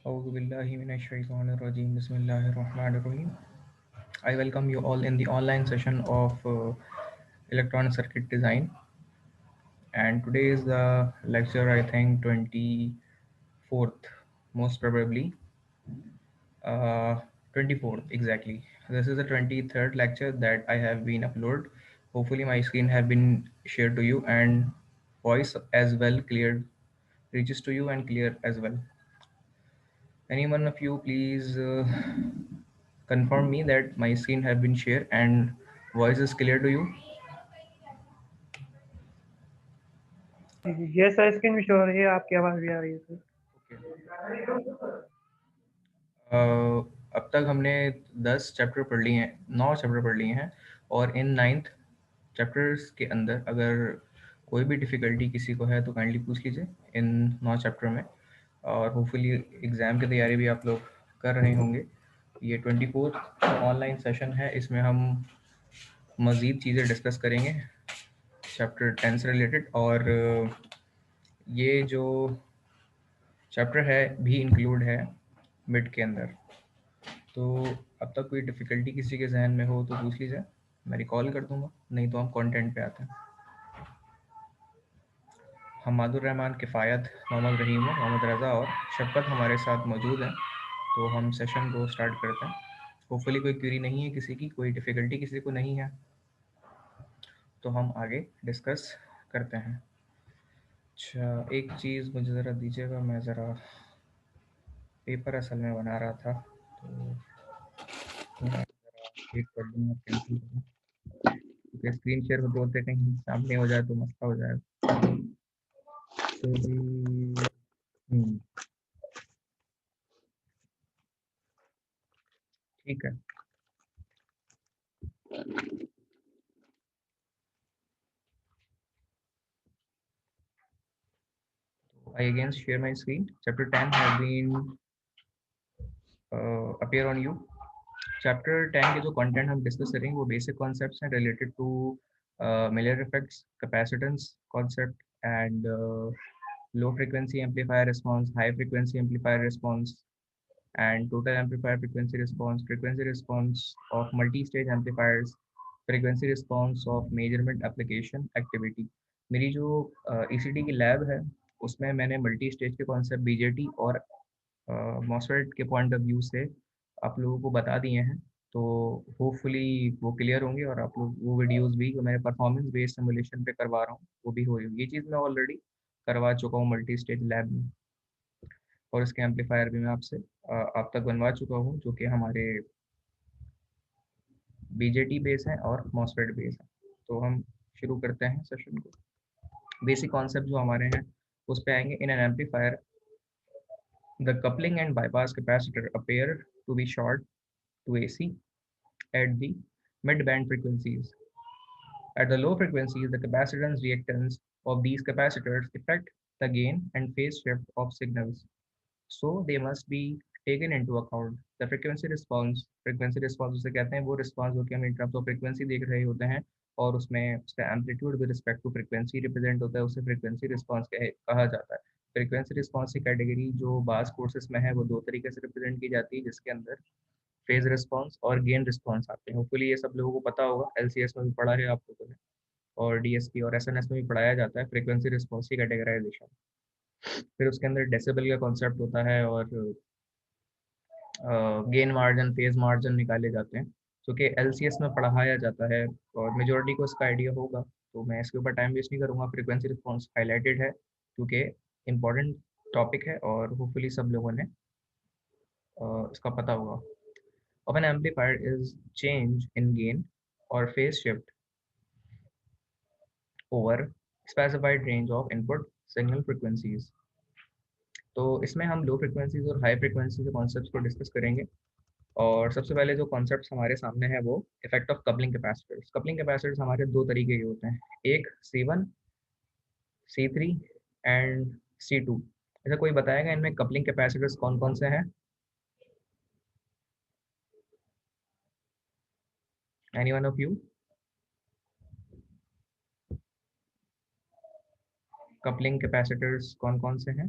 A'udhu billahi minash shaitanir rajim. Bismillahir rahmanir rahim. I welcome you all in the online session of electronic circuit design. And today is the lecture, I think, 24th, most probably. 24th, exactly. This is the 23rd lecture that I have been uploaded. Hopefully, my screen have been shared to you and voice as well cleared, reaches to you and clear as well. Any one of you, please confirm me that my screen have been shared and voice is clear to you. Yes sir, screen भी show हो रही है, आपकी आवाज़ भी आ रही है sir. Okay. अब तक हमने 10 चैप्टर पढ़ लिए हैं, 9 चैप्टर पढ़ लिए हैं, और इन 9th चैप्टर्स के अंदर अगर कोई भी डिफ़िकल्टी किसी को है तो काइंडली पूछ लीजिए इन 9 चैप्टर में। और होपफुली एग्ज़ाम की तैयारी भी आप लोग कर रहे होंगे। ये 24th ऑनलाइन सेशन है, इसमें हम मज़ीद चीज़ें डिस्कस करेंगे चैप्टर 10 से रिलेटेड, और ये जो चैप्टर है भी इंक्लूड है मिड के अंदर। तो अब तक कोई डिफ़िकल्टी किसी के जहन में हो तो पूछ लीजिए, मैं रिकॉल कर दूंगा, नहीं तो हम कंटेंट पे आते हैं। हमादुर रहमान, किफ़ायत, मोहम्मद रहीम, मोहम्मद रज़ा और शफ़क़त हमारे साथ मौजूद हैं। तो हम सेशन को स्टार्ट करते हैं। होपफुली कोई क्यूरी नहीं है किसी की, कोई डिफ़िकल्टी किसी को नहीं है, तो हम आगे डिस्कस करते हैं। अच्छा, एक चीज़ मुझे ज़रा दीजिएगा, मैं ज़रा पेपर असल में बना रहा था, तो मैं ज़रा एक कर दूँगा, कैंसिल करूँ, क्योंकि स्क्रीन शेयर होते होते कहीं सामने हो जाए तो मसला हो जाएगा। तो जी ठीक है। I again share my screen. Chapter 10 has been appear on you. Chapter 10 के जो कंटेंट हम डिस्कस करेंगे वो बेसिक कॉन्सेप्ट्स हैं related to Miller effects, capacitance concept and low frequency amplifier response, high frequency amplifier response and total amplifier frequency response of multi-stage amplifiers, frequency response of measurement application activity। मेरी जो ECD की lab है उसमें मैंने multi stage के concept BJT और MOSFET के point of view से आप लोगों को बता दिए हैं। तो होपफुली वो क्लियर होंगे और आप लोग वो वीडियोस भी जो मैं परफॉर्मेंस बेस्ड सिमुलेशन पे करवा रहा हूँ वो भी हो रही होगी। ये चीज़ मैं ऑलरेडी करवा चुका हूँ मल्टी स्टेज लैब में, और इसके एम्पलीफायर भी मैं आपसे आप तक बनवा चुका हूँ, जो कि हमारे बीजेटी बेस है और मॉसफेट बेस है। तो हम शुरू करते हैं सेशन को। बेसिक कॉन्सेप्ट जो हमारे हैं उस पे आएंगे। In an amplifier the coupling and bypass capacitor appear to be short to AC at the mid-band frequencies. At the low frequencies, the capacitance reactance of these capacitors affect the gain and phase shift of signals. So they must be taken into account. The frequency response उसे कहते हैं वो response जो कि हम in terms of frequency देख रहे होते हैं, और उसमें उसका amplitude with respect to frequency represent होता है, उसे frequency response कहा जाता है। frequency response की कैटेगरी जो बास कोर्सेज में है वो दो तरीके से रिप्रेजेंट की जाती है, जिसके अंदर फेज रिस्पांस और गेन रिस्पांस आते हैं। होपफुली ये सब लोगों को पता होगा, एलसीएस में भी पढ़ा है आप लोगों ने, और डीएसपी और एसएनएस में भी पढ़ाया जाता है फ्रीक्वेंसी रिस्पांस की कैटेगराइजेशन। फिर उसके अंदर डेसिबल का कॉन्सेप्ट होता है, और गेन मार्जिन, फेज मार्जिन निकाले जाते हैं, जो कि एलसीएस में पढ़ाया जाता है और मेजोरिटी को इसका आइडिया होगा। तो मैं इसके ऊपर टाइम वेस्ट नहीं करूँगा, फ्रीक्वेंसी रिस्पॉन्स हाईलाइटेड है क्योंकि इंपॉर्टेंट टॉपिक है और होपफुली सब लोगों ने इसका पता होगा। Of an amplifier is change in gain or phase shift over specified range of input signal frequencies। तो इसमें हम लो फ्रिक्वेंसीज और हाई फ्रिक्वेंसी के कॉन्सेप्ट्स को डिस्कस करेंगे। और सबसे पहले जो कॉन्सेप्ट्स हमारे सामने है वो effect of coupling capacitors. Coupling capacitors हमारे दो तरीके के होते हैं, एक C1, C3 एंड C2। ऐसा कोई बताएगा इनमें कपलिंग कैपेसिटर्स कौन कौन से हैं? Any one of you? Coupling capacitors कौन कौन से हैं?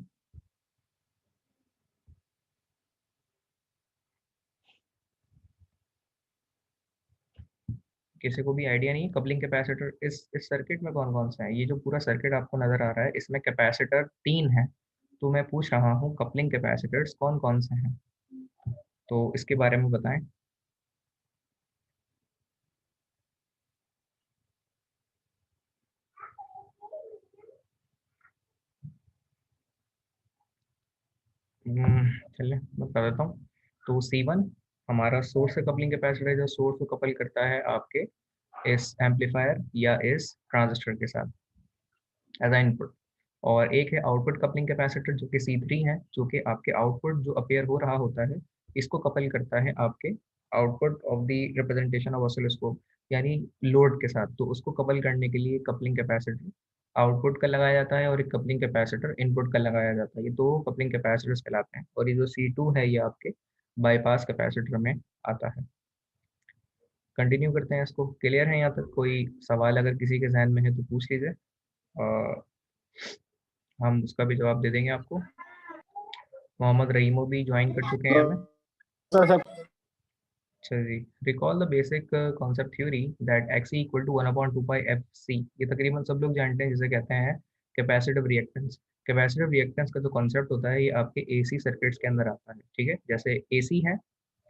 किसी को भी आइडिया नहीं है कपलिंग कैपेसिटर इस सर्किट में कौन कौन सा है? ये जो पूरा सर्किट आपको नजर आ रहा है इसमें कैपेसिटर 3 है। तो मैं पूछ रहा हूँ कपलिंग कैपेसिटर्स कौन कौन से हैं, तो इसके बारे में बताएं। चलिए मैं बता देता हूँ। तो C1 हमारा सोर्स से कपलिंग कैपेसिटर है, जो सोर्स को कपल करता है आपके इस एम्पलीफायर या इस ट्रांजिस्टर के साथ एज अ इनपुट। और एक है आउटपुट कपलिंग कैपेसिटर जो कि C3 है, जो कि आपके आउटपुट जो अपेयर हो रहा होता है इसको कपल करता है आपके output of the representation of oscilloscope, यानी लोड के साथ। तो उसको कपल करने के लिए कपलिंग कैपेसिटर आउटपुट का लगाया जाता है और एक कपलिंग कैपेसिटर इनपुट का लगाया जाता है। ये दो कपलिंग कैपेसिटर्स कहलाते हैं। और ये जो C2 है ये आपके बाईपास कैपेसिटर में आता है। कंटिन्यू करते हैं इसको। क्लियर है यहाँ तक? कोई सवाल अगर किसी के जहन में है तो पूछ लीजिए, हम उसका भी जवाब दे देंगे आपको। मोहम्मद रहीमो भी ज्वाइन कर चुके हैं हमें। सर सर अच्छा जी। Recall the basic concept theory that X equal to 1/2 pi f C. ये तकरीबन सब लोग जानते हैं, जिसे कहते हैं कैपेसिटिव रिएक्टेंस। कैपेसिटिव रिएक्टेंस का जो कॉन्सेप्ट होता है ये आपके एसी सर्किट्स के अंदर आता है। ठीक है, जैसे एसी है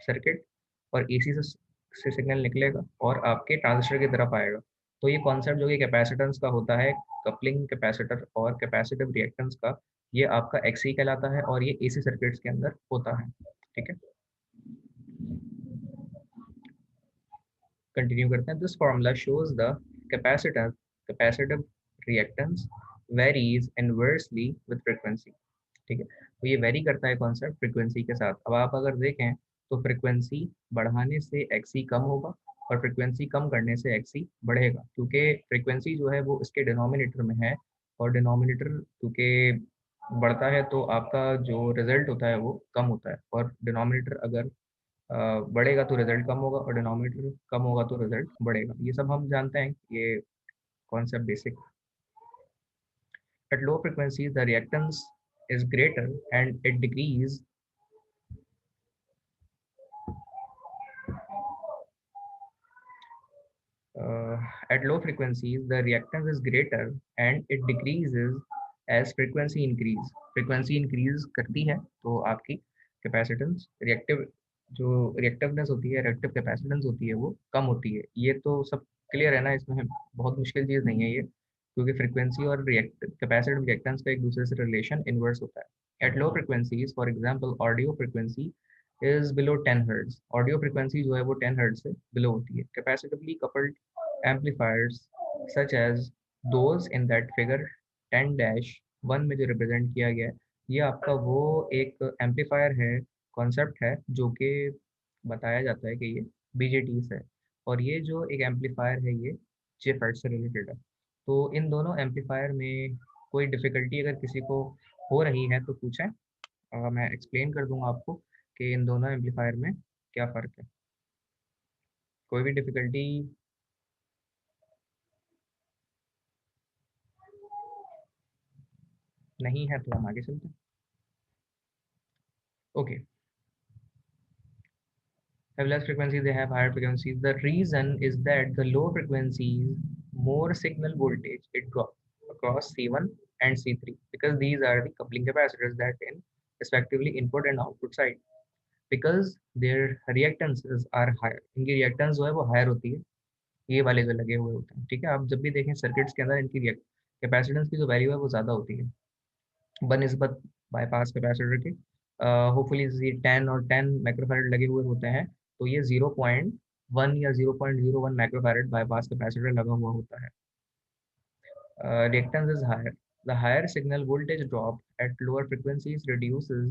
सर्किट और एसी से सिग्नल निकलेगा और आपके ट्रांजिस्टर की तरफ आएगा। तो ये कॉन्सेप्ट जो कि कैपेसिटेंस का होता है, कपलिंग कैपेसिटर और कैपेसिटिव रिएक्टेंस का, ये आपका एक्सी कहलाता है और ये एसी सर्किट्स के अंदर होता है। ठीक है, कंटिन्यू करते हैं। This formula shows the capacitor capacitive reactance varies inversely with frequency. ठीक है, तो ये वेरी करता है कॉन्सेप्ट फ्रीक्वेंसी के साथ। अब आप अगर देखें तो फ्रीक्वेंसी बढ़ाने से एक्सी कम होगा और फ्रीक्वेंसी कम करने से एक्सी बढ़ेगा, क्योंकि फ्रीक्वेंसी जो है वो इसके डिनोमिनेटर में है और डिनोमिनेटर क्योंकि बढ़ता है तो आपका जो रिजल्ट होता है वो कम होता है। और डिनोमिनेटर अगर बढ़ेगा तो रिजल्ट कम होगा और डिनोमिनेटर कम होगा तो रिजल्ट बढ़ेगा। ये सब हम जानते हैं, ये concept basic. At low frequencies, the reactance is greater and it decrease. Uh, at low frequencies, the reactance is greater and it decreases as frequency increase. Frequency increase करती है तो आपकी capacitance reactive जो reactiveness होती है, reactive capacitance होती है, वो कम होती है। ये तो सब क्लियर है ना? इसमें बहुत मुश्किल चीज़ नहीं है ये, क्योंकि फ्रीक्वेंसी और कैपेसिटिव रिएक्टेंस का एक दूसरे से रिलेशन इनवर्स होता है। At low frequencies, for example audio frequency is below 10 hertz. Audio frequency जो है वो 10 हर्ट्ज से बिलो होती है। Capacitively coupled amplifiers such as those in that figure 10-1 में जो रिप्रेजेंट किया गया है, ये आपका वो एक एम्पलीफायर है, कॉन्सेप्ट है, जो कि बताया जाता है कि ये बीजेटी है। और ये जो एक एम्पलीफायर है ये JFET से रिलेटेड है। तो इन दोनों एम्पलीफायर में कोई डिफ़िकल्टी अगर किसी को हो रही है तो पूछें, मैं एक्सप्लेन कर दूंगा आपको कि इन दोनों एम्पलीफायर में क्या फ़र्क है। कोई भी डिफ़िकल्टी नहीं है तो हम आगे चलते हैं। Okay, have less frequencies, they have higher frequencies. The reason is that the low frequencies, more signal voltage it drops across C1 and C3 because these are the coupling capacitors that in respectively input and output side, because their reactances are higher. इनकी reactance जो है वो higher होती है, ये वाले जो लगे हुए होते हैं। ठीक है, आप जब भी देखें सर्किट्स के अंदर इनकी कैपेसिटेंस की जो वैल्यू है वो ज़्यादा होती है बनिस्बत बाईपास कैपेसिटर के। होपफुली ये 10 और 10 माइक्रोफैरड लगे हुए होते हैं, तो ये 0.1 या 0.01 माइक्रोफैरड बाईपास कैपेसिटर लगा हुआ होता है। Reactance is higher. The higher signal voltage drop at lower frequencies reduces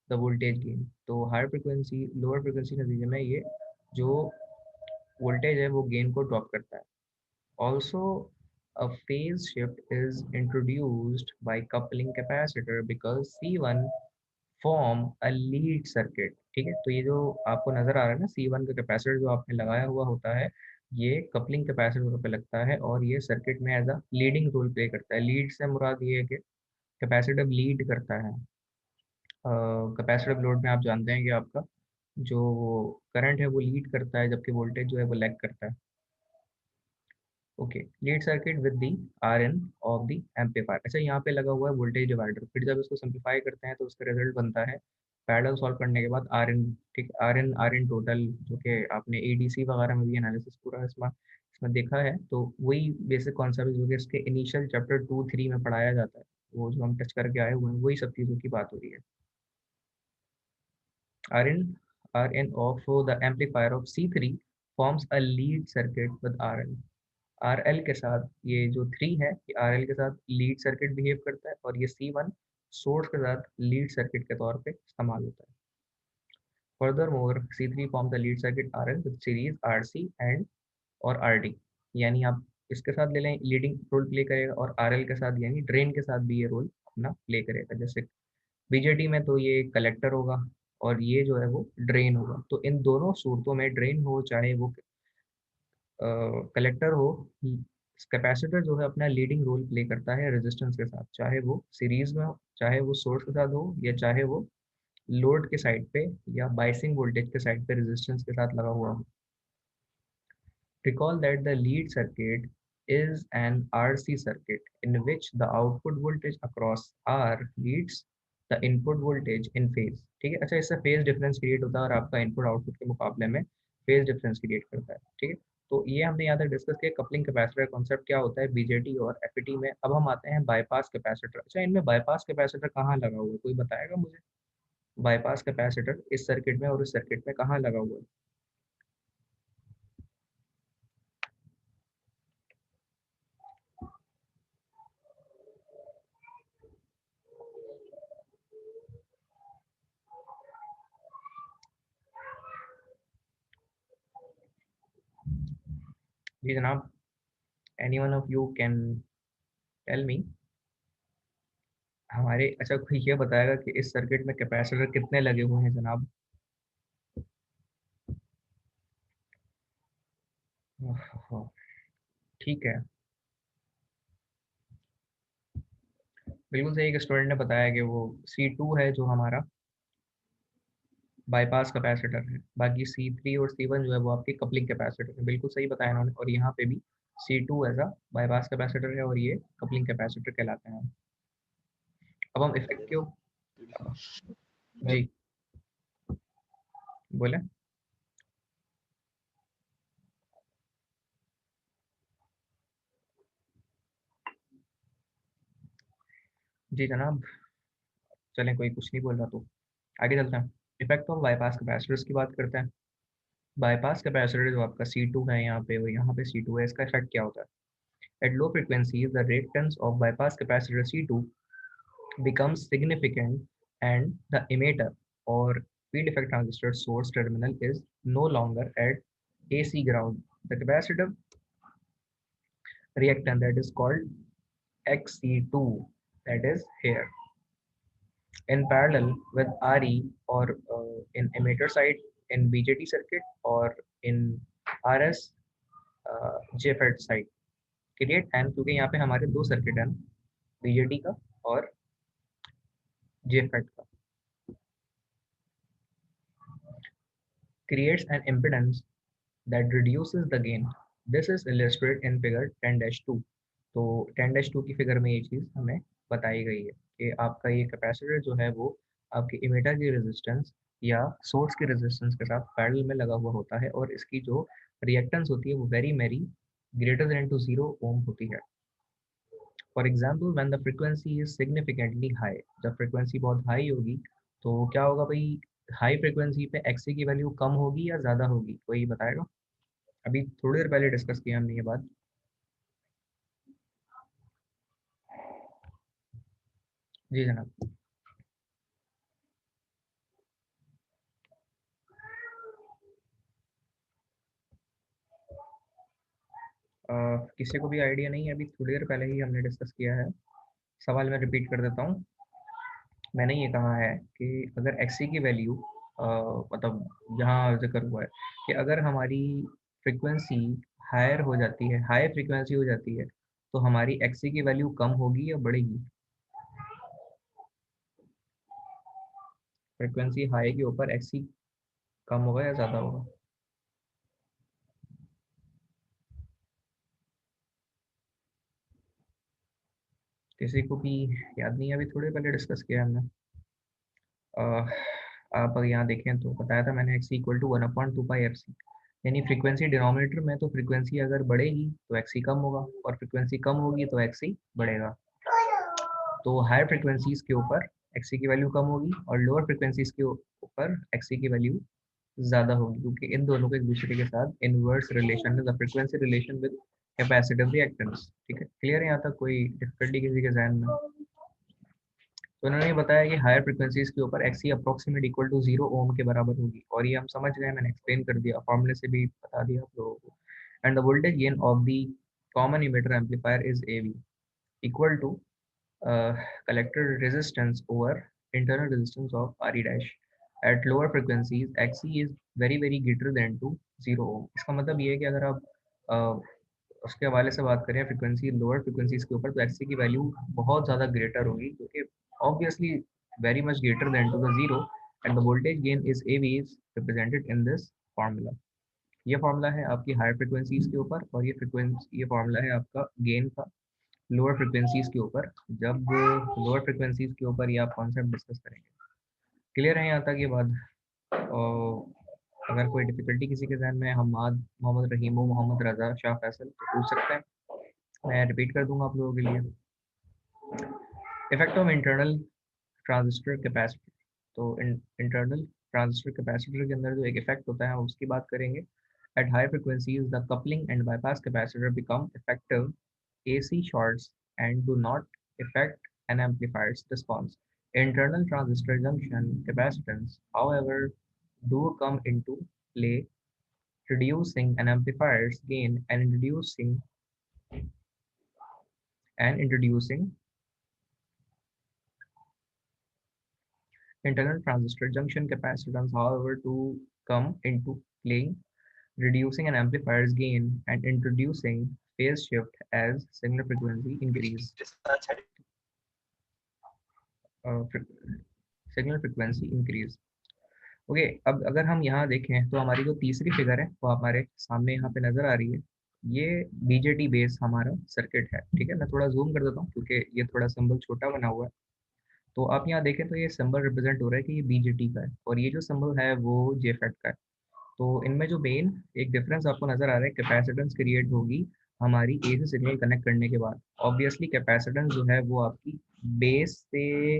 the voltage gain. तो higher frequency, lower frequency नतीजे में ये जो voltage है वो gain को drop करता है। Also, a phase shift is introduced by coupling capacitor because C1 form a lead circuit। ठीक है, तो ये जो आपको नजर आ रहा है ना C1 का कैपेसिटर जो आपने लगाया हुआ होता है, ये कपलिंग कैपेसिटर पे लगता है और ये सर्किट में as a leading role play करता है। लीड से मुराद ये है कि कैपेसिटिव लीड करता है। कैपेसिटिव लोड में आप जानते हैं कि आपका जो करंट है वो लीड करता है, जबकि वोल्टेज जो है वो लैग करता है। Okay, lead circuit with the R N of the amplifier. अच्छा, यहाँ पे लगा हुआ है वोल्टेज डिवाइडर, फिर जब इसको सिंप्लीफाई करते हैं तो उसका रिजल्ट बनता है पैरेलल सॉल्व करने के बाद आर एन। ठीक, आर एन टोटल, जो कि आपने एडीसी वगैरह में भी एनालिसिस पूरा इसमें इसमें देखा है, तो वही बेसिक कॉन्सेप्ट जो कि इसके इनिशियल चैप्टर 2-3 में पढ़ाया जाता है, वो जो हम टच करके आए हुए हैं वही सब चीज़ों की बात हो रही है। Rn Rn of the amplifier of C3 forms a lead circuit with RL। RL के साथ ये जो 3 है, ये RL के साथ लीड सर्किट बिहेव करता है, और ये C1 सोर्स के साथ लीड सर्किट के तौर पे इस्तेमाल होता है। Furthermore, C3 forms the lead circuit RL with series RC and और RD। यानी आप इसके साथ ले लें, लीडिंग रोल प्ले करेगा, और RL के साथ यानी ड्रेन के साथ भी ये रोल अपना प्ले करेगा। जैसे बीजेटी में तो ये कलेक्टर होगा और ये जो है वो ड्रेन होगा। तो इन दोनों सूरतों में, ड्रेन हो चाहे वो कलेक्टर हो, कैपेसिटर जो है अपना लीडिंग रोल प्ले करता है रेजिस्टेंस के साथ, चाहे वो सीरीज में हो, चाहे वो सोर्स के साथ हो, या चाहे वो लोड के साइड पे या बाइसिंग वोल्टेज के साइड पे रेजिस्टेंस के साथ लगा हुआ हो। Recall that the lead circuit is an RC circuit in which the output voltage across R leads the input voltage in phase। ठीक है, अच्छा, इससे फेज डिफरेंस क्रिएट होता है और आपका इनपुट आउटपुट के मुकाबले में फेज डिफरेंस क्रिएट करता है। ठीक है, तो ये हमने यहाँ तक डिस्कस किया कपलिंग कैपेसिटर कॉन्सेप्ट क्या होता है बीजेटी और एफईटी में। अब हम आते हैं बाईपास कैपेसिटर। अच्छा, इनमें बाईपास कैपेसिटर कहाँ लगा हुआ है, कोई बताएगा मुझे? बाईपास कैपेसिटर इस सर्किट में और इस सर्किट में कहाँ लगा हुआ है? जी जनाब, any one of you can tell me. हमारे, अच्छा, कोई ये बताएगा कि इस सर्किट में कैपेसिटर कितने लगे हुए हैं जनाब? ओह, ठीक है, बिल्कुल सही। एक स्टूडेंट ने बताया कि वो C2 है जो हमारा बाईपास कैपेसिटर है, बाकी C3 और C1 जो है वो आपके कपलिंग कैपेसिटर है। बिल्कुल सही बताया इन्होंने, और यहाँ पे भी C2 ऐसा बाईपास कैपेसिटर है और ये कपलिंग कैपेसिटर कहलाते हैं। अब हम इफेक्टिव, जी बोले। जी जनाब, चलें, कोई कुछ नहीं बोल रहा तो आगे चलते हैं। इफेक्ट ऑफ बाईपास कैपेसिटर्स की बात करते हैं। बाईपास कैपेसिटर जो आपका C2 है यहाँ पे, वो यहाँ पे C2 है, इसका इफेक्ट क्या होता है? At low frequencies, the reactance of bypass capacitor C2 becomes significant, and the emitter or field effect transistor source terminal is no longer at AC ground. The capacitive reactance that is called XC2, that is here. In parallel with RE, or in emitter side in BJT circuit, or in RS JFET side, create an, क्योंकि यहाँ पे हमारे दो circuit है ना, BJT का और JFET का। creates an impedance that reduces the gain. This is illustrated in figure 10-2। तो 10-2 की फिगर में ये चीज़ हमें बताई गई है कि आपका ये कैपेसिटर जो है वो आपके इमीटर की रेजिस्टेंस या सोर्स की रेजिस्टेंस के साथ पैरेलल में लगा हुआ होता है, और इसकी जो रिएक्टेंस होती है वो वेरी मेरी ग्रेटर देन टू 0 ओम होती है। For example when the frequency is significantly high, जब फ्रीक्वेंसी बहुत हाई होगी तो क्या होगा भाई? हाई फ्रीक्वेंसी पे एक्सी की वैल्यू कम होगी या ज़्यादा होगी, कोई बताएगा? अभी थोड़ी देर पहले डिस्कस किया हमने ये बात। जी जनाब। किसी को भी आइडिया नहीं है? अभी थोड़ी देर पहले ही हमने डिस्कस किया है। सवाल मैं रिपीट कर देता हूँ। मैंने ये कहा है कि अगर एक्सी की वैल्यू, मतलब यहाँ जिक्र हुआ है कि अगर हमारी फ्रीक्वेंसी हायर हो जाती है, हाई फ्रीक्वेंसी हो जाती है, तो हमारी एक्सी की वैल्यू कम होगी या बढ़ेगी? फ्रीक्वेंसी हाई के ऊपर एक्सी कम होगा या ज़्यादा होगा? किसी को भी याद नहीं है, अभी थोड़े पहले डिस्कस किया हमने। आप अगर यहाँ देखें तो बताया था मैंने x इक्वल टू 1/2πfc, यानी फ्रीक्वेंसी डिनोमिनेटर में, तो फ्रीक्वेंसी अगर बढ़ेगी तो एक्सी कम होगा, और फ्रीक्वेंसी कम होगी तो एक्सी बढ़ेगा। तो हायर फ्रीक्वेंसीज के ऊपर एक्सी की वैल्यू कम होगी और लोअर फ्रीक्वेंसीज के ऊपर एक्सी की वैल्यू ज़्यादा होगी, क्योंकि इन दोनों को एक दूसरे के साथ इनवर्स रिलेशन है, the frequency relation with capacitive reactance. ठीक है, क्लियर है यहाँ तक? कोई डिफिकल्टी किसी के जहन में? तो उन्होंने बताया कि हायर फ्रीक्वेंसीज के ऊपर एक्सी अप्रोक्सीमेट इक्वल टू 0 ओम के बराबर होगी, और ये हम समझ गए, मैंने एक्सप्लेन कर दिया, फॉर्मूले से भी बता दिया आप लोगों को। And the voltage gain of the common emitter amplifier is A V equal to collector resistance over internal resistance of RE dash at lower frequencies XC is very greater than to 0 ohm। इसका मतलब ये है कि अगर आप उसके हवाले से बात करें फ्रीक्वेंसी लोअर फ्रीक्वेंसीज के ऊपर, तो एक्सी की वैल्यू बहुत ज़्यादा ग्रेटर होगी, क्योंकि obviously very much greater than to the zero, and the voltage gain is AV is represented in this formula. ये फार्मूला है आपकी हायर फ्रीक्वेंसीज के ऊपर, और ये फार्मूला है आपका गेन का लोअर फ्रीक्वेंसीज के ऊपर, जब लोअर फ्रीक्वेंसीज के ऊपर ये आप कॉन्सेप्ट डिस्कस करेंगे। क्लियर है यहाँ तक ये बात? और अगर कोई डिफिकल्टी किसी के जहन में, हमाद मोहम्मद रहीम, मोहम्मद रजा, शाह फैसल, तो पूछ सकते हैं, मैं रिपीट कर दूंगा आप लोगों के लिए। Effect of internal transistor capacitor. तो इंटरनल ट्रांजिस्टर कैपेसिटर के अंदर जो एक इफेक्ट होता है उसकी बात करेंगे। At high frequencies, the coupling and bypass capacitor become effective AC shorts and do not affect an amplifier's response. Internal transistor junction capacitance, however, do come into play, reducing an amplifier's gain and introducing internal transistor junction capacitance, however, to come into play, reducing an amplifier's gain and introducing phase shift as signal frequency increase. Signal frequency increase. Okay, अब अगर हम यहाँ देखें तो हमारी जो तीसरी figure है वो हमारे सामने यहाँ पे नजर आ रही है। ये बीजेटी बेस हमारा सर्किट है। ठीक है, मैं थोड़ा जूम कर देता हूँ क्योंकि ये थोड़ा सिंबल छोटा बना हुआ है। तो आप यहाँ देखें तो ये सिंबल रिप्रेजेंट हो रहा है कि ये बीजेटी का है, और ये जो सिंबल है वो जेफेट का है। तो इनमें जो मेन एक डिफरेंस आपको नजर आ रहा है, कैपेसिटेंस क्रिएट होगी हमारी एसी सिग्नल कनेक्ट करने के बाद। ऑब्वियसली कैपेसिटेंस जो है वो आपकी बेस से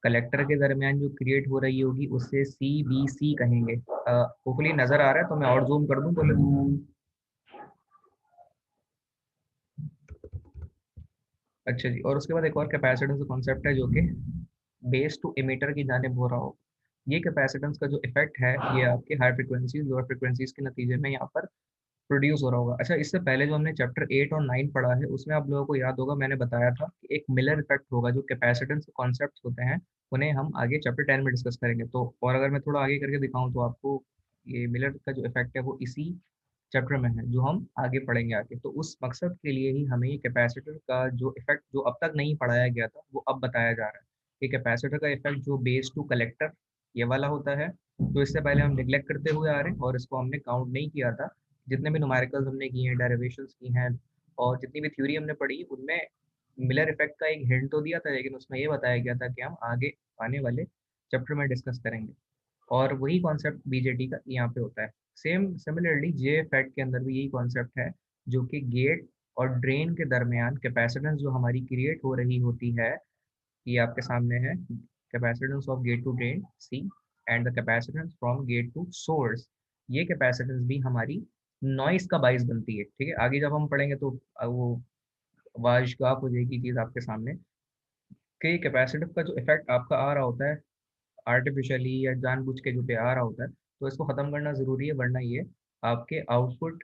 कलेक्टर के दरमियान जो क्रिएट हो रही होगी उससे CBC कहेंगे। होपफुली नजर आ रहा है, तो मैं और जूम कर दूं बोले तो। अच्छा जी, और उसके बाद एक और कैपेसिटेंस कॉन्सेप्ट है जो कि बेस टू इमीटर की जानिब हो रहा हो। ये कैपेसिटेंस का जो इफेक्ट है ये आपके हाई फ्रिक्वेंसीज लोअर फ्रिक्वेंसीज के नतीजे में यहाँ पर प्रोड्यूस हो रहा होगा। अच्छा, इससे पहले जो हमने चैप्टर 8 और 9 पढ़ा है उसमें आप लोगों को याद होगा मैंने बताया था कि एक मिलर इफेक्ट होगा। जो कैपेसिटेंस कॉन्सेप्ट होते हैं उन्हें हम आगे चैप्टर 10 में डिस्कस करेंगे। तो और अगर मैं थोड़ा आगे करके दिखाऊं तो आपको ये मिलर का जो इफेक्ट है वो इसी चैप्टर में है जो हम आगे पढ़ेंगे आगे। तो उस मकसद के लिए ही हमें ये कैपेसिटर का जो इफेक्ट जो अब तक नहीं पढ़ाया गया था वो अब बताया जा रहा है। ये कैपेसिटर का इफेक्ट जो बेस टू कलेक्टर ये वाला होता है, तो इससे पहले हम निगलेक्ट करते हुए आ रहे हैं और इसको हमने काउंट नहीं किया था। जितने भी न्यूमेरिकल्स हमने किए हैं, डेरिवेशंस की हैं, और जितनी भी थ्योरी हमने पढ़ी उनमें मिलर इफेक्ट का एक हिंट तो दिया था, लेकिन उसमें ये बताया गया था कि हम आगे आने वाले चैप्टर में डिस्कस करेंगे। और वही कॉन्सेप्ट बीजेटी का यहाँ पे होता है। सेम सिमिलरली जे फैट के अंदर भी यही कॉन्सेप्ट है, जो कि गेट और ड्रेन के दरमियान कैपेसिटेंस जो हमारी क्रिएट हो रही होती है, ये आपके सामने है, capacitance of gate to drain C and the capacitance from gate to source. ये कैपेसिटेंस भी हमारी नॉइस का बाइस बनती है। ठीक है, आगे जब हम पढ़ेंगे तो वो वाशगाफ हो जाएगी चीज़ आपके सामने कि कैपेसिटिव का जो इफेक्ट आपका आ रहा होता है आर्टिफिशियली या जानबूझ के जो पे आ रहा होता है, तो इसको ख़त्म करना ज़रूरी है, वरना ये आपके आउटपुट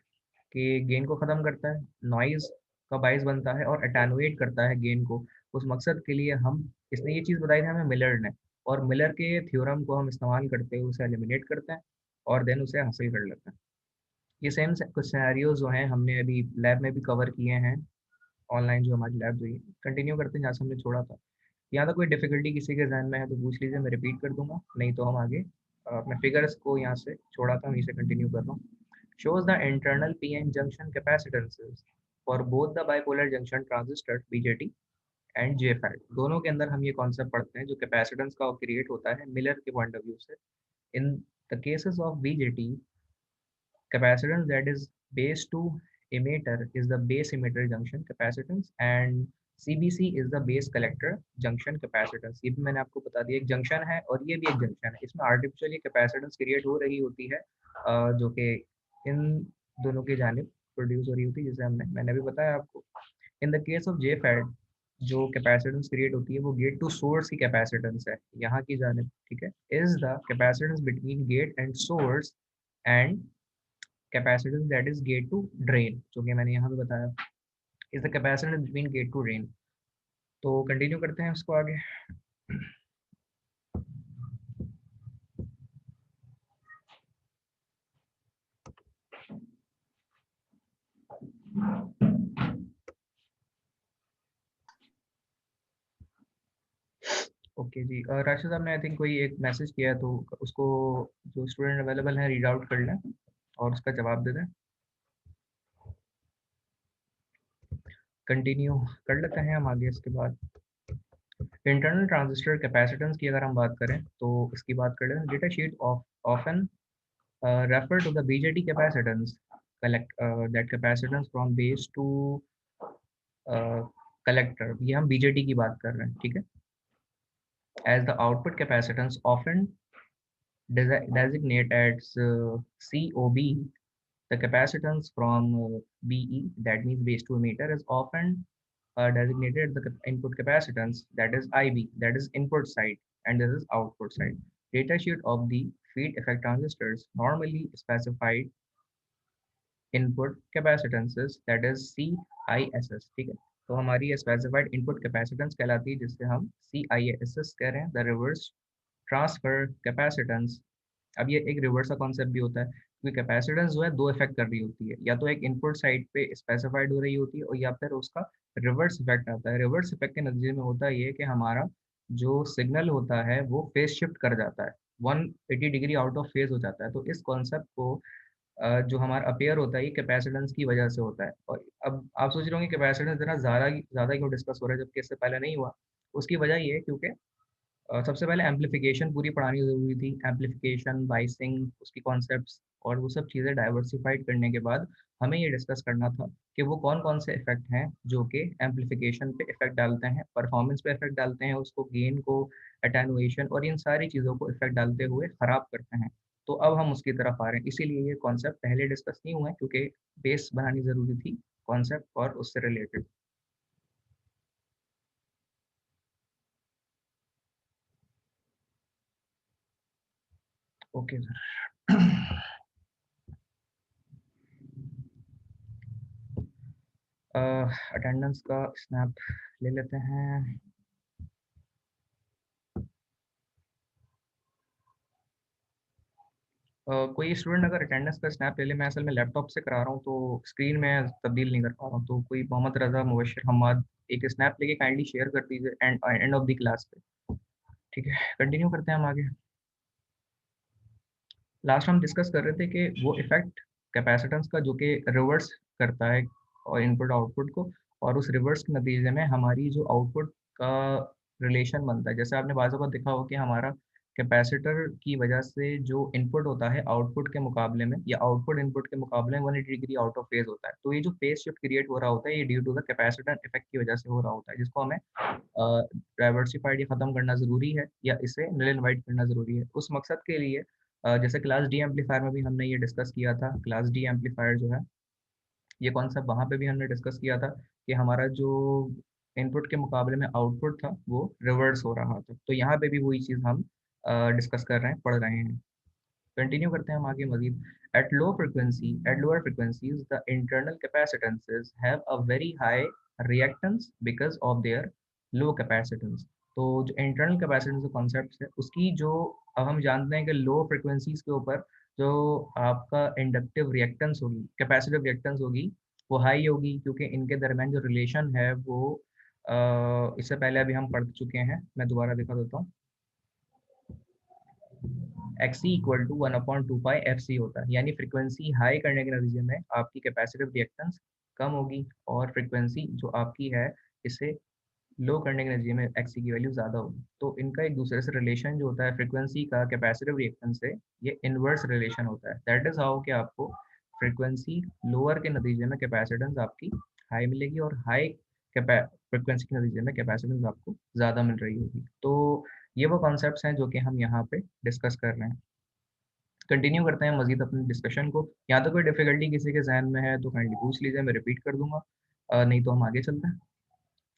के गेन को ख़त्म करता है, नॉइज़ का बाइस बनता है और अटेनुएट करता है गेन को। उस मकसद के लिए हम इसने ये चीज़ बताई थी हमें मिलर ने, और मिलर के थ्योरम को हम इस्तेमाल करते हुए उसे एलिमिनेट करते हैं और देन उसे हासिल कर लेते हैं। ये सेम कुछ सिनेरियोज जो हैं हमने अभी लैब में भी कवर किए हैं, ऑनलाइन जो हमारी लैब हुई। कंटिन्यू करते हैं जहाँ से हमने छोड़ा था। यहाँ तक कोई डिफिकल्टी किसी के जहन में है तो पूछ लीजिए, मैं रिपीट कर दूंगा, नहीं तो हम आगे अपने फिगर्स को यहाँ से छोड़ा था वहीं से कंटिन्यू कर रहा हूँ। shows the internal PN junction capacitances for both the bipolar junction transistors BJT and J fat, दोनों के अंदर हम ये कॉन्सेप्ट पढ़ते हैं जो कैपेसिटेंस का क्रिएट होता है मिलर के पॉइंट ऑफ व्यू से। In the cases of BJT, capacitance that is base to emitter is the base emitter junction capacitance and CBC is the base collector junction capacitance। ये भी मैंने आपको बता दिया, एक जंक्शन है और ये भी एक जंक्शन है, इसमें आर्टिफिशियली कैपेसिटेंस क्रिएट हो रही होती है जो कि इन दोनों की जानिब प्रोड्यूस हो रही होती है, जैसे मैंने भी बताया आपको। In the case of J FET, जो कैपेसिटेंस क्रिएट होती है वो गेट टू सोर्स की कैपेसिटेंस है यहाँ की जानिब, ठीक है। Is the capacitance between gate and source and capacitance that is gate to drain, जो कि मैंने यहाँ पे बताया, is the capacitance between gate to drain. तो कंटिन्यू करते हैं उसको आगे। ओके जी, राशिद साहब ने आई थिंक कोई एक मैसेज किया है, तो उसको जो स्टूडेंट अवेलेबल है रीड आउट कर लें और उसका जवाब दे दें। कंटिन्यू कर लेते हैं हम आगे इसके बाद। इंटरनल ट्रांजिस्टर कैपेसिटेंस की अगर हम बात करें तो इसकी बात कर लेते हैं। Data sheet of often refer to the BJT capacitance collect that capacitance from base to collector, ये हम BJT की बात कर रहे हैं, ठीक है। as the output capacitance often designate as COB, the capacitance from BE, that means base to emitter, is often designated the input capacitance, that is IB, that is input side, and this is output side. Data sheet of the feed effect transistors normally specified input capacitances, that is CISS, ठीक है। तो हमारी specified input capacitance कहलाती है जिससे हम CISS कह रहे हैं, द रिवर्स ट्रांसफर कैपेसिटेंस। अब ये एक रिवर्स का कॉन्सेप्ट भी होता है क्योंकि कैपेसिटेंस जो है दो इफेक्ट कर रही होती है, या तो एक इनपुट साइड पे स्पेसिफाइड हो रही होती है और या फिर उसका रिवर्स इफेक्ट आता है। रिवर्स इफेक्ट के नतीजे में होता है ये कि हमारा जो सिग्नल होता है वो फेज शिफ्ट कर जाता है, 180 डिग्री आउट ऑफ फेज हो जाता है। तो इस कॉन्सेप्ट को जो हमारा अपेयर होता है ये कैपेसिटेंस की वजह से होता है। और अब आप सोच रहे होंगे कैपेसिटेंस इतना ज़्यादा क्यों डिस्कस हो रहा है जबकि इससे पहले नहीं हुआ। उसकी वजह ये है क्योंकि सबसे पहले एम्पलीफिकेशन पूरी पढ़ानी ज़रूरी थी, एम्पलीफिकेशन, बाइसिंग, उसकी कॉन्सेप्ट्स और वो सब चीज़ें डाइवर्सिफाइड करने के बाद हमें ये डिस्कस करना था कि वो कौन कौन से इफेक्ट हैं जो कि एम्पलीफिकेशन पे इफेक्ट डालते हैं, परफॉर्मेंस पे इफेक्ट डालते हैं, उसको गेन को, अटेनुएशन और इन सारी चीज़ों को इफेक्ट डालते हुए ख़राब करते हैं। तो अब हम उसकी तरफ आ रहे हैं, इसीलिए ये कॉन्सेप्ट पहले डिस्कस नहीं हुआ है क्योंकि बेस बनानी ज़रूरी थी कॉन्सेप्ट और उससे रिलेटेड। ओके सर, अटेंडेंस का स्नैप ले लेते हैं। कोई स्टूडेंट अगर अटेंडेंस का स्नैप ले ले, मैं असल में लैपटॉप से करा रहा हूँ तो स्क्रीन में तब्दील नहीं कर पा रहा हूँ, तो कोई मोहम्मद रजा, मुबशर, हम्माद एक स्नैप लेके काइंडली शेयर कर दीजिए एंड ऑफ द क्लास पे, ठीक है। कंटिन्यू करते हैं हम आगे। लास्ट हम डिस्कस कर रहे थे कि वो इफेक्ट कैपेसिटेंस का जो कि रिवर्स करता है और इनपुट आउटपुट को, और उस रिवर्स के नतीजे में हमारी जो आउटपुट का रिलेशन बनता है। जैसे आपने बाज़ वक़्त देखा हो कि हमारा कैपेसिटर की वजह से जो इनपुट होता है आउटपुट के मुकाबले में, या आउटपुट इनपुट के मुकाबले में 180 डिग्री आउट ऑफ फेज होता है। तो ये जो फेज शिफ्ट क्रिएट हो रहा होता है ये due to the capacitor effect की वजह से हो रहा होता है, जिसको हमें डाइवर्सिफाइड या ख़त्म करना ज़रूरी है या इसे नल एंड वाइड करना ज़रूरी है। उस मकसद के लिए जैसे क्लास डी एम्पलीफायर में भी हमने ये डिस्कस किया था, क्लास डी एम्पलीफायर जो है ये कॉन्सेप्ट वहाँ पे भी हमने डिस्कस किया था कि हमारा जो इनपुट के मुकाबले में आउटपुट था वो रिवर्स हो रहा था। तो यहाँ पे भी वही चीज़ हम डिस्कस कर रहे हैं, पढ़ रहे हैं। कंटिन्यू करते हैं हम आगे मजीद। At lower frequencies, the internal capacitances have a very high reactance because of their low capacitance। तो जो इंटरनल कैपेसिटेंस का कॉन्सेप्ट है उसकी जो, अब हम जानते हैं कि लो फ्रिक्वेंसीज के ऊपर जो आपका इंडक्टिव रिएक्टेंस होगी, कैपेसिटिव रिएक्टेंस होगी, वो हाई होगी क्योंकि इनके दरमियान जो रिलेशन है वो इससे पहले अभी हम पढ़ चुके हैं, मैं दोबारा दिखा देता हूँ। XC equal to 1/2 pi FC होता है, यानी फ्रिक्वेंसी हाई करने के नतीजे में आपकी कैपेसिटिव रिएक्टेंस कम होगी और फ्रिक्वेंसी जो आपकी है इससे लो करने के नतीजे में एक्सी की वैल्यू ज़्यादा होगी। तो इनका एक दूसरे से रिलेशन जो होता है फ्रिक्वेंसी का कैपेसिटिव रिएक्टेंस से, ये इनवर्स रिलेशन होता है। दैट इज़ हाउ कि आपको फ्रिक्वेंसी लोअर के नतीजे में कैपेसिटेंस आपकी हाई मिलेगी और हाई फ्रिक्वेंसी के नतीजे में कैपेसिटेंस आपको ज़्यादा मिल रही होगी। तो ये वो कॉन्सेप्ट्स हैं जो कि हम यहाँ पे डिस्कस कर रहे हैं। कंटिन्यू करते हैं मजीद अपने डिस्कशन को। यहाँ तो कोई डिफिकल्टी किसी के जहन में है तो काइंडली पूछ लीजिए, मैं रिपीट कर दूंगा। नहीं तो हम आगे चलते हैं।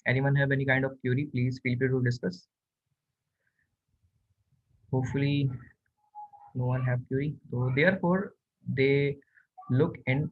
Anyone have any kind of query, please feel free to discuss. Hopefully no one have query. So therefore they look in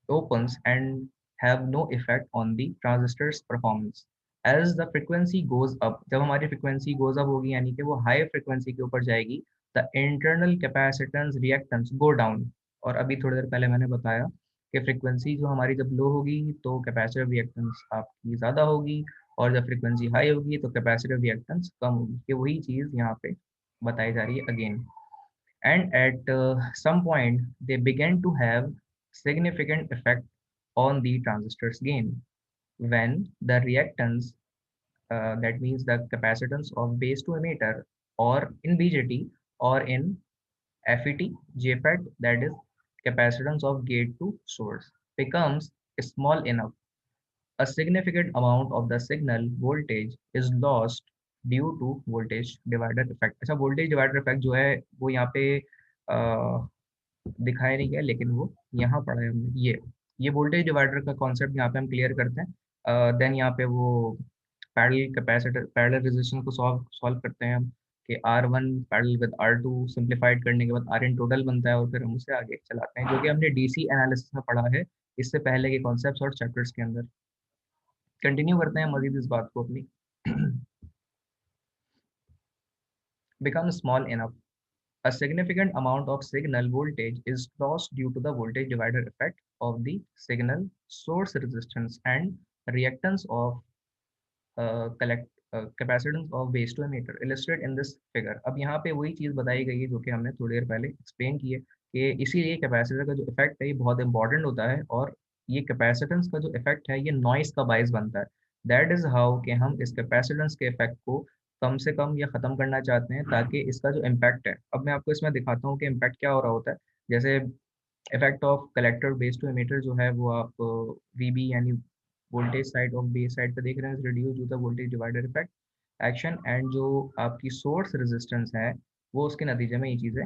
opens and have no effect on the transistor's performance. As the frequency goes up, जब हमारी frequency goes up होगी यानी कि वो high frequency के ऊपर जाएगी, the internal capacitance reactance go down. और अभी थोड़ी देर पहले मैंने बताया कि frequency जो हमारी जब low होगी तो capacitive reactance आपकी ज़्यादा होगी, और जब frequency high होगी तो capacitive reactance कम होगी। ये वही चीज़ यहाँ पे बताई जा रही है again. And at some point they began to have significant effect on the transistor's gain when the reactance, that means the capacitance of base to emitter, or in BJT, or in FET, JFET, that is capacitance of gate to source, becomes small enough, a significant amount of the signal voltage is lost due to voltage divider effect. अच्छा, voltage divider effect जो है वो यहाँ पे दिखाया नहीं गया, लेकिन वो यहाँ पढ़ा है हमने। ये वोल्टेज डिवाइडर का कॉन्सेप्ट यहाँ पे हम क्लियर करते हैं। देन यहाँ पे वो पैरेलल कैपेसिटर पैरेलल रेजिस्टेंस को सॉल्व सॉल्व करते हैं हम, कि R1 parallel with R2 simplified करने के बाद Rn टोटल बनता है, और फिर हम उसे आगे चलाते हैं, जो कि हमने डीसी एनालिसिस में पढ़ा है इससे पहले के कॉन्सेप्ट्स और चैप्टर्स के अंदर। कंटिन्यू करते हैं मजीद इस बात को अपनी। Become small enough, a significant amount of signal voltage is lost due to the voltage divider effect of the signal source resistance and reactance of capacitance of base to emitter illustrated in this figure. अब यहाँ पे वही चीज़ बताई गई है जो कि हमने थोड़ी देर पहले एक्सप्लेन की है, कि इसीलिए कैपेसिटर का जो इफेक्ट है ये बहुत इंपॉर्टेंट होता है, और ये कैपेसिटेंस का जो इफेक्ट है ये नॉइस का बायस बनता है। दैट इज हाउ कि हम इस कैपेसिटेंस के इफेक्ट को कम से कम या ख़त्म करना चाहते हैं, ताकि इसका जो इम्पैक्ट है, अब मैं आपको इसमें दिखाता हूँ कि इम्पैक्ट क्या हो रहा होता है। जैसे effect of collector base to emitter जो है वो आप वीबी यानी वोल्टेज साइड और बेस साइड पे देख रहे हैं, reduce to the voltage divider effect action, and जो आपकी सोर्स रेजिस्टेंस है वो उसके नतीजे में ये चीज़ें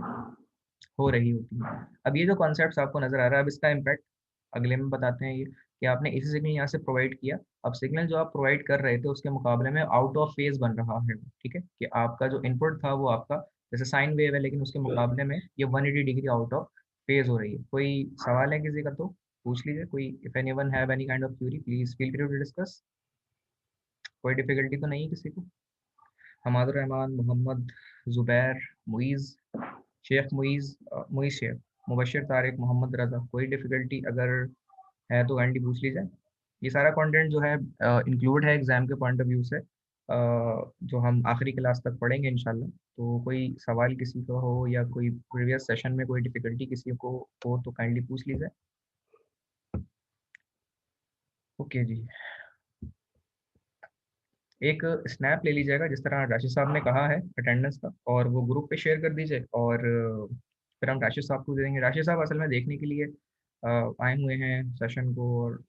हो रही होती हैं। अब ये जो कॉन्सेप्ट आपको नजर आ रहा है, अब इसका इम्पैक्ट अगले में बताते हैं। ये कि आपने इसी सिग्नल यहाँ से प्रोवाइड किया, अब सिग्नल जो आप प्रोवाइड कर रहे थे उसके मुकाबले में आउट ऑफ फेज बन रहा है, ठीक है, कि आपका जो इनपुट था वो आपका जैसे साइन वेव है, लेकिन उसके मुकाबले में ये 180 डिग्री आउट ऑफ फेज हो रही है। कोई सवाल है किसी का तो पूछ लीजिए। कोई if anyone have any kind of query please feel free to discuss. कोई डिफिकल्टी तो नहीं है किसी को? हमादुर रहमान, मोहम्मद, जुबैर, मुइज़, शेख मुइज़, मुइज़ शेख, मुबशर तारिक, मोहम्मद रज़ा, कोई डिफ़िकल्टी अगर है तो काइंडली पूछ लीजिए। ये सारा कंटेंट जो है इंक्लूड है एग्ज़ाम के पॉइंट ऑफ व्यू से, जो हम आखिरी क्लास तक पढ़ेंगे इंशाल्लाह। तो कोई सवाल किसी का हो या कोई प्रीवियस सेशन में कोई डिफ़िकल्टी किसी को हो तो काइंडली पूछ लीजिए। ओके जी, एक स्नैप ले लीजिएगा जिस तरह राशिद साहब ने कहा है अटेंडेंस का, और वो ग्रुप पे शेयर कर दीजिए, और फिर हम राशिद साहब को दे देंगे। राशिद साहब असल में देखने के लिए आए हुए हैं सेशन को, और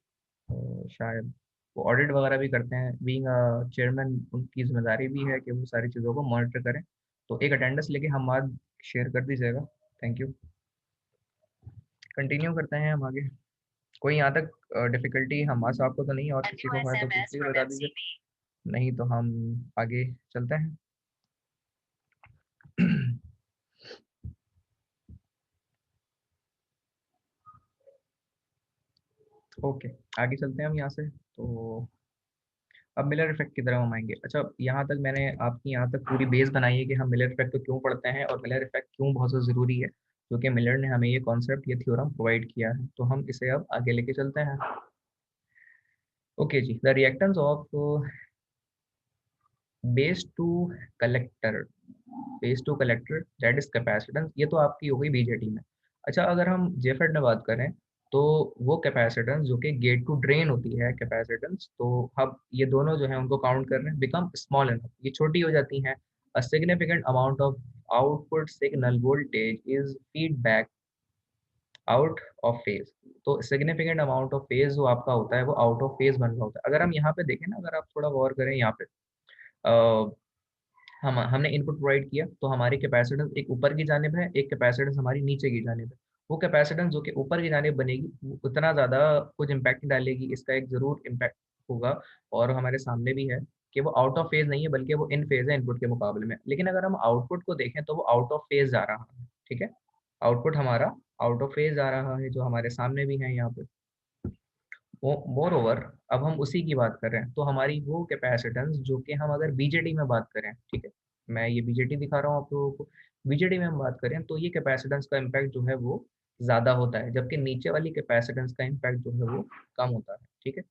शायद वो ऑडिट वगैरह भी करते हैं। बीइंग चेयरमैन उनकी जिम्मेदारी भी है कि वो सारी चीज़ों को मॉनिटर करें। तो एक अटेंडेंस लेके हम आज शेयर कर दीजिएगा। Thank you. कंटिन्यू करते हैं हम आगे। कोई यहाँ तक डिफिकल्टी हमारे साहब को तो नहीं, और किसी को है तो प्लीज बता दीजिए, नहीं तो हम आगे चलते हैं। ओके, आगे चलते हैं हम यहाँ से। तो अब मिलर इफेक्ट की तरफ हम आएंगे। अच्छा, यहाँ तक मैंने आपकी यहाँ तक पूरी बेस बनाई है कि हम मिलर इफेक्ट को क्यों पढ़ते हैं और मिलर इफेक्ट क्यों बहुत ज़्यादा ज़रूरी है, क्योंकि मिलर ने हमें ये कॉन्सेप्ट, ये थ्योरम प्रोवाइड किया है। तो हम इसे अब आगे लेके चलते हैं। ओके जी, the reactance of base to collector, base to collector that is capacitance, ये तो आपकी हो गई बीजेटी में। अच्छा, अगर हम जेफेड में बात करें तो वो कैपेसिटेंस जो कि गेट टू ड्रेन होती है कैपेसिटेंस, तो अब ये दोनों जो है उनको काउंट कर रहे हैं, बिकम स्मॉल इनफ, ये छोटी हो जाती हैं। A significant amount of output signal voltage is feedback out of phase. तो सिग्निफिकेंट अमाउंट ऑफ फेज जो आपका होता है वो आउट ऑफ फेज बन रहा होता है। अगर हम यहाँ पे देखें ना, अगर आप थोड़ा गौर करें यहाँ पे, हमने इनपुट प्रोवाइड किया तो हमारी कैपेसिटेंस एक ऊपर की जानिब है, एक कैपेसिटेंस हमारी नीचे की जानिब है। वो कैपेसिटेंस जो कि ऊपर की जानिब बनेगी वो उतना ज़्यादा कुछ इम्पैक्ट डालेगी, इसका एक ज़रूर इम्पैक्ट होगा। और हमारे सामने भी है कि वो आउट ऑफ फेज नहीं है, बल्कि वो इन फेज है इनपुट के मुकाबले में। लेकिन अगर हम आउटपुट को देखें तो वो आउट ऑफ फेज जा रहा है, ठीक है, आउटपुट हमारा आउट ऑफ फेज आ रहा है, जो हमारे सामने भी है यहाँ पे। मोर ओवर, अब हम उसी की बात कर रहे हैं, तो हमारी वो कैपेसिटेंस जो कि हम अगर बीजेटी में बात करें, ठीक है, मैं ये बीजेटी दिखा रहा हूँ आप लोगों को, बीजेटी में हम बात करें तो ये कैपेसिटेंस का इम्पैक्ट जो है वो ज़्यादा होता है, जबकि नीचे वाली कैपेसिटेंस का इम्पैक्ट जो है वो कम होता है, ठीक है,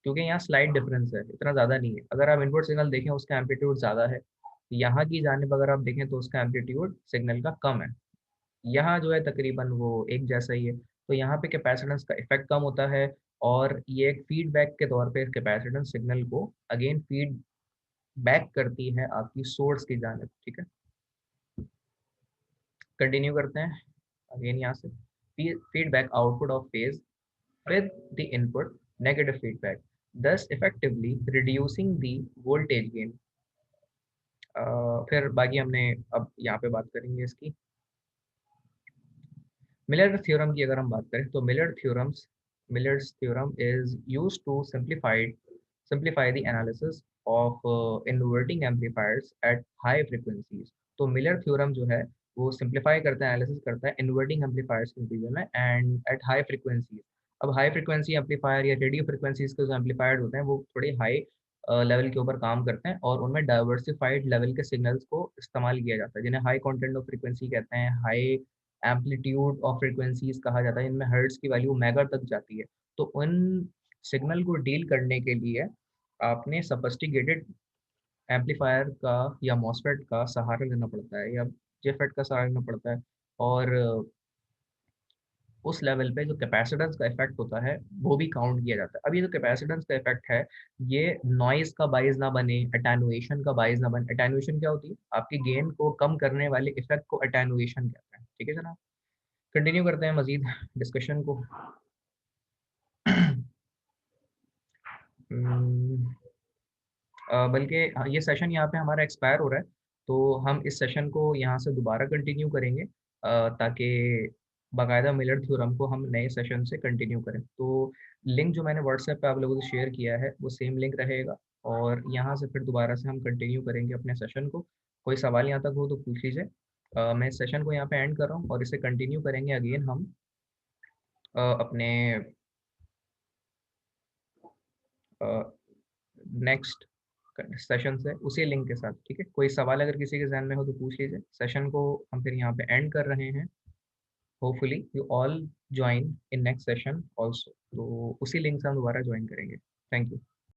क्योंकि यहाँ स्लाइट डिफरेंस है, इतना ज़्यादा नहीं है। अगर आप इनपुट सिग्नल देखें उसका एम्पलीट्यूड ज़्यादा है, यहाँ की जानिब अगर आप देखें तो उसका एम्पलीट्यूड सिग्नल का कम है। यहाँ जो है तकरीबन वो एक जैसा ही है, तो यहाँ पे कैपेसिटेंस का इफेक्ट कम होता है, और ये एक फीडबैक के तौर पे कैपेसिटेंस सिग्नल को अगेन फीड बैक करती है आपकी सोर्स की जानिब, ठीक है। कंटिन्यू करते हैं अगेन यहाँ से, feedback output of phase with the input negative feedback, thus effectively reducing the voltage gain। फिर बाकी हमने अब यहाँ पे बात करेंगे इसकी मिलर थ्योरम की। अगर हम बात करें तो Miller's theorem is used to simplify the analysis of inverting amplifiers at high frequencies। तो मिलर थ्योरम जो है वो सिंप्लीफाई करता है, एनालिसिस करता है इन्वर्टिंग एम्पलीफायर्स के नतीजे में एंड एट हाई फ्रीक्वेंसीज। अब हाई फ्रीक्वेंसी एम्पलीफायर या रेडियो फ्रीक्वेंसीज के जो एम्पलीफायर होते हैं वो थोड़े हाई लेवल के ऊपर काम करते हैं, और उनमें डाइवर्सिफाइड लेवल के सिग्नल्स को इस्तेमाल किया जाता है, जिन्हें हाई कंटेंट ऑफ फ्रीक्वेंसी कहते हैं, हाई एम्पलीट्यूड ऑफ फ्रीक्वेंसीज कहा जाता है, इनमें हर्ट्ज की वैल्यू मेगा तक जाती है। तो उन सिग्नल को डील करने के लिए आपने सफिस्टिकेटेड एम्पलीफायर का या मॉसफेट का सहारा लेना पड़ता है, या जेफेट का सहारा लेना पड़ता है। और उस लेवल पे जो कैपेसिटेंस का इफेक्ट होता है वो भी काउंट किया जाता है। अब ये जो कैपेसिटेंस का इफेक्ट है ये नॉइज का बाइज ना बने, अटेनुएशन का बाइज ना बने। अटेनुएशन क्या होती है? आपके गेन को कम करने वाले इफेक्ट को अटेनुएशन कहते हैं, ठीक है जनाब। कंटिन्यू करते हैं मजीद डिस्कशन को। बल्कि ये सेशन यहाँ पे हमारा एक्सपायर हो रहा है, तो हम इस सेशन को यहाँ से दोबारा कंटिन्यू करेंगे, ताकि बाकायदा मिलर थ्योरम को हम नए सेशन से कंटिन्यू करें। तो लिंक जो मैंने व्हाट्सएप पे आप लोगों से शेयर किया है वो सेम लिंक रहेगा, और यहाँ से फिर दोबारा से हम कंटिन्यू करेंगे अपने सेशन को। कोई सवाल यहाँ तक हो तो पूछ लीजिए। मैं इस सेशन को यहाँ पे एंड कर रहा हूँ, और इसे कंटिन्यू करेंगे अगेन हम अपने नेक्स्ट सेशन से उसी लिंक के साथ, ठीक है। कोई सवाल अगर किसी के जहन में हो तो पूछ लीजिए। सेशन को हम फिर यहाँ पे एंड कर रहे हैं। Hopefully you all join in next session also. तो उसी लिंक से हम दोबारा ज्वाइन करेंगे। Thank you.